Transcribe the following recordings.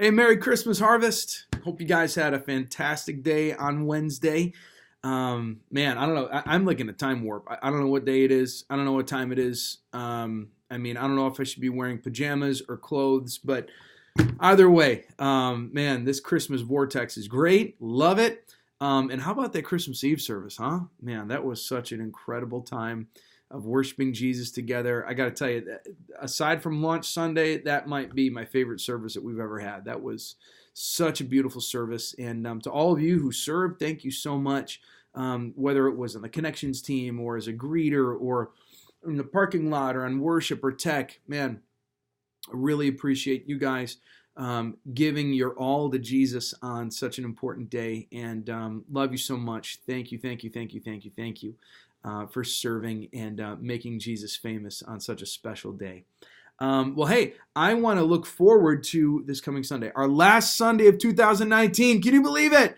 Hey, Merry Christmas, Harvest. Hope you guys had a fantastic day on Wednesday. Man, I don't know. I'm like in a time warp. I don't know what day it is. I don't know what time it is. I don't know if I should be wearing pajamas or clothes, but either way, man, this Christmas vortex is great. Love it. And how about that Christmas Eve service, huh? Man, that was such an incredible time of worshiping Jesus together. I got to tell you, aside from launch Sunday, that might be my favorite service that we've ever had. That was such a beautiful service. And to all of you who served, thank you so much. Whether it was on the Connections team or as a greeter or in the parking lot or on worship or tech, man, I really appreciate you guys giving your all to Jesus on such an important day, and love you so much. Thank you, thank you, thank you, thank you, thank you for serving and making Jesus famous on such a special day. Well, hey, I want to look forward to this coming Sunday, our last Sunday of 2019. Can you believe it?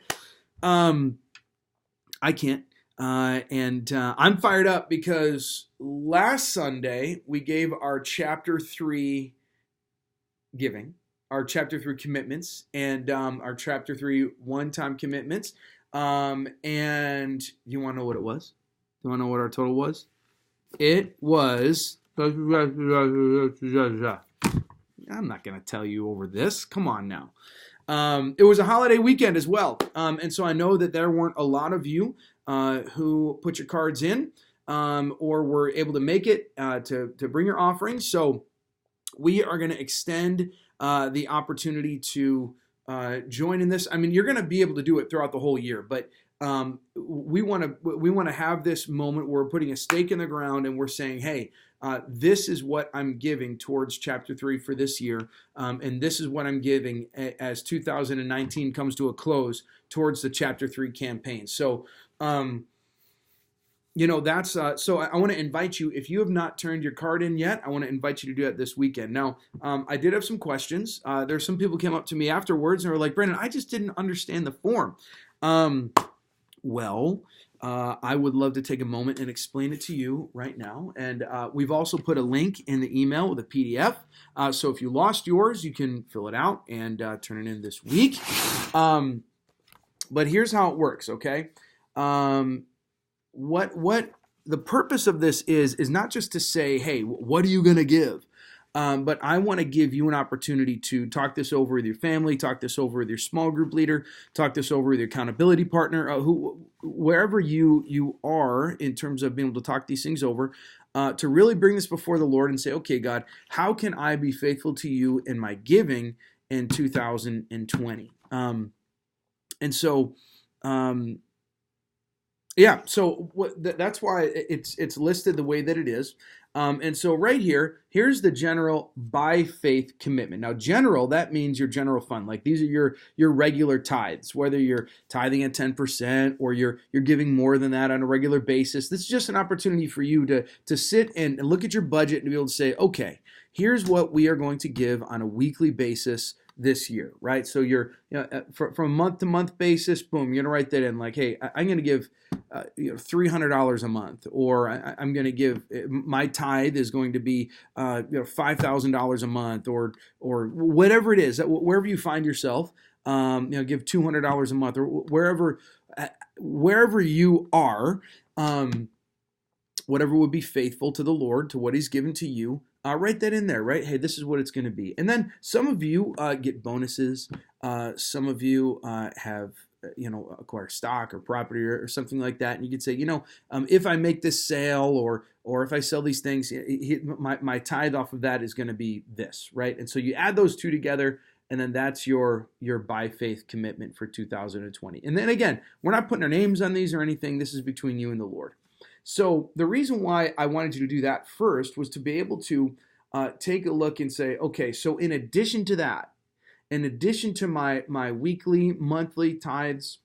I can't. I'm fired up because last Sunday we gave our chapter 3 giving, our chapter 3 commitments, and our chapter 3 one-time commitments. And you want to know what it was? You want to know what our total was? It was... I'm not going to tell you over this. Come on now. It was a holiday weekend as well. And so I know that there weren't a lot of you who put your cards in or were able to make it to bring your offerings. So we are going to extend the opportunity to join in this. I mean, you're going to be able to do it throughout the whole year, but we want to have this moment where we're putting a stake in the ground and we're saying, hey, this is what I'm giving towards chapter 3 for this year, and this is what I'm giving as 2019 comes to a close towards the chapter 3 campaign. So, that's so I want to invite you, if you have not turned your card in yet, I want to invite you to do that this weekend. Now, I did have some questions. There's some people came up to me afterwards and were like, Brandon, I just didn't understand the form. I would love to take a moment and explain it to you right now. And we've also put a link in the email with a PDF. So if you lost yours, you can fill it out and turn it in this week. But here's how it works, okay? What the purpose of this is not just to say, hey, what are you going to give? But I want to give you an opportunity to talk this over with your family, talk this over with your small group leader, talk this over with your accountability partner, wherever you are in terms of being able to talk these things over, to really bring this before the Lord and say, okay, God, how can I be faithful to you in my giving in 2020? That's why it's listed the way that it is. And so right here's the general by faith commitment. Now, general, that means your general fund. Like these are your regular tithes, whether you're tithing at 10% or you're giving more than that on a regular basis. This is just an opportunity for you to sit and look at your budget and be able to say, okay, here's what we are going to give on a weekly basis this year, right? So you're from month to month basis, boom, you're gonna write that in like, hey, I'm gonna give $300 a month, or I'm going to give my tithe is going to be $5,000 a month, or whatever it is, wherever you find yourself, give $200 a month, or wherever you are, whatever would be faithful to the Lord, to what He's given to you. Write that in there, right? Hey, this is what it's going to be. And then some of you get bonuses. Some of you have acquire stock or property or something like that, and you could say, if I make this sale or if I sell these things, my tithe off of that is going to be this, right? And so you add those two together, and then that's your by faith commitment for 2020. And then again, we're not putting our names on these or anything. This is between you and the Lord. So the reason why I wanted you to do that first was to be able to take a look and say, okay, so in addition to that, in addition to my weekly, monthly tithes,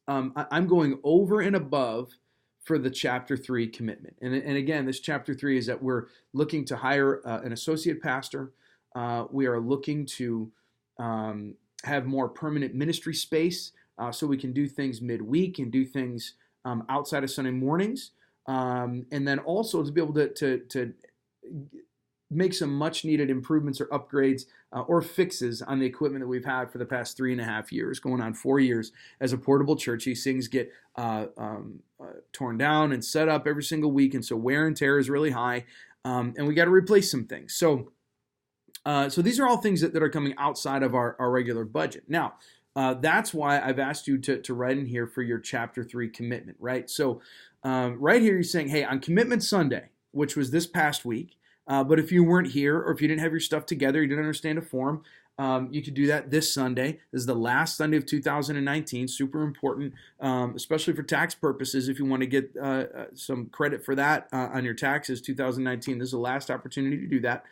I'm going over and above for the chapter 3 commitment. And again, this chapter 3 is that we're looking to hire an associate pastor. We are looking to have more permanent ministry space so we can do things midweek and do things outside of Sunday mornings. And then also to be able to make some much needed improvements or upgrades or fixes on the equipment that we've had for the past 3.5 years, going on 4 years as a portable church. These things get torn down and set up every single week, and so wear and tear is really high, and we got to replace some things. So these are all things that are coming outside of our regular budget. Now, that's why I've asked you to write in here for your chapter 3 commitment, right? So right here, you're saying, hey, on Commitment Sunday, which was this past week, but if you weren't here or if you didn't have your stuff together, you didn't understand a form, you could do that this Sunday. This is the last Sunday of 2019, super important, especially for tax purposes. If you want to get some credit for that on your taxes, 2019, this is the last opportunity to do that.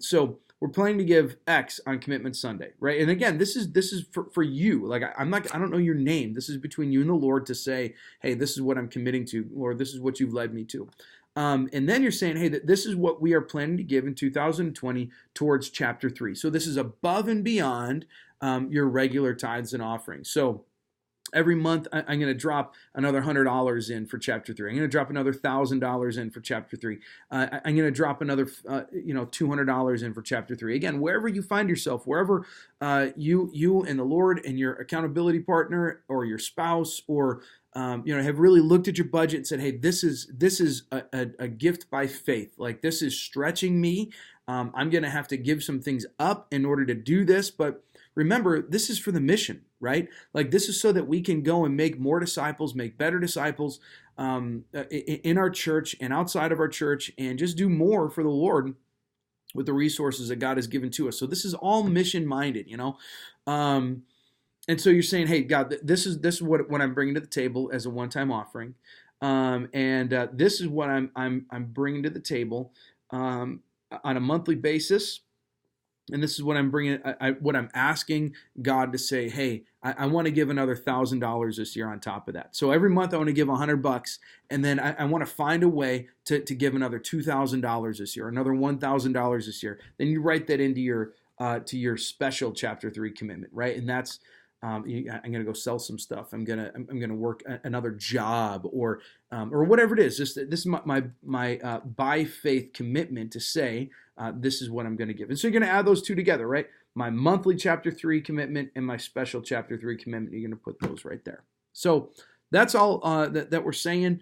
So we're planning to give X on Commitment Sunday, right? And again, this is for you. Like I don't know your name. This is between you and the Lord to say, hey, this is what I'm committing to, Lord. This is what you've led me to. And then you're saying, hey, this is what we are planning to give in 2020 towards chapter 3. So this is above and beyond your regular tithes and offerings. So every month, I'm going to drop another $100 in for chapter 3. I'm going to drop another $1,000 in for chapter 3. I'm going to drop another, $200 in for chapter 3. Again, wherever you find yourself, wherever you and the Lord and your accountability partner or your spouse or have really looked at your budget and said, hey, this is a gift by faith. Like this is stretching me. I'm going to have to give some things up in order to do this, but remember, this is for the mission, right? Like this is so that we can go and make more disciples, make better disciples in our church and outside of our church, and just do more for the Lord with the resources that God has given to us. So this is all mission-minded, and so you're saying, hey, God, this is what I'm bringing to the table as a one-time offering, and this is what I'm bringing to the table on a monthly basis. And this is what I'm bringing, what I'm asking God to say, hey, I want to give another $1,000 this year on top of that. So every month I want to give $100, and then I want to find a way to give another $2,000 this year, another $1,000 this year. Then you write that into your special chapter 3 commitment, right? And that's I'm going to go sell some stuff. I'm going to work another job or whatever it is. This is my by faith commitment to say this is what I'm going to give. And so you're going to add those two together, right? My monthly chapter 3 commitment and my special chapter 3 commitment. You're going to put those right there. So that's all that we're saying.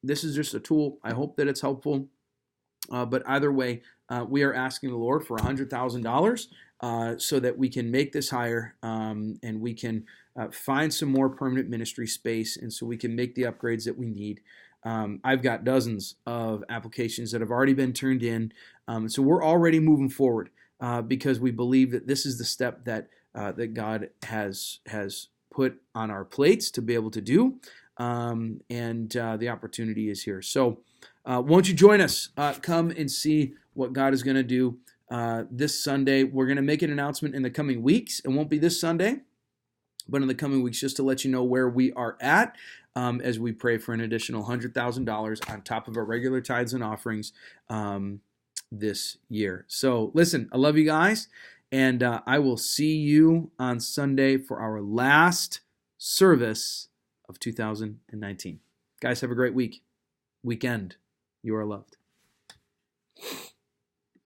This is just a tool. I hope that it's helpful. But either way, we are asking the Lord for $100,000 so that we can make this higher and we can find some more permanent ministry space, and so we can make the upgrades that we need. I've got dozens of applications that have already been turned in, so we're already moving forward because we believe that this is the step that God has put on our plates to be able to do, and the opportunity is here. So won't you join us? Come and see what God is going to do this Sunday. We're going to make an announcement in the coming weeks. It won't be this Sunday, but in the coming weeks, just to let you know where we are at as we pray for an additional $100,000 on top of our regular tithes and offerings this year. So listen, I love you guys, and I will see you on Sunday for our last service of 2019. Guys, have a great weekend. You are loved.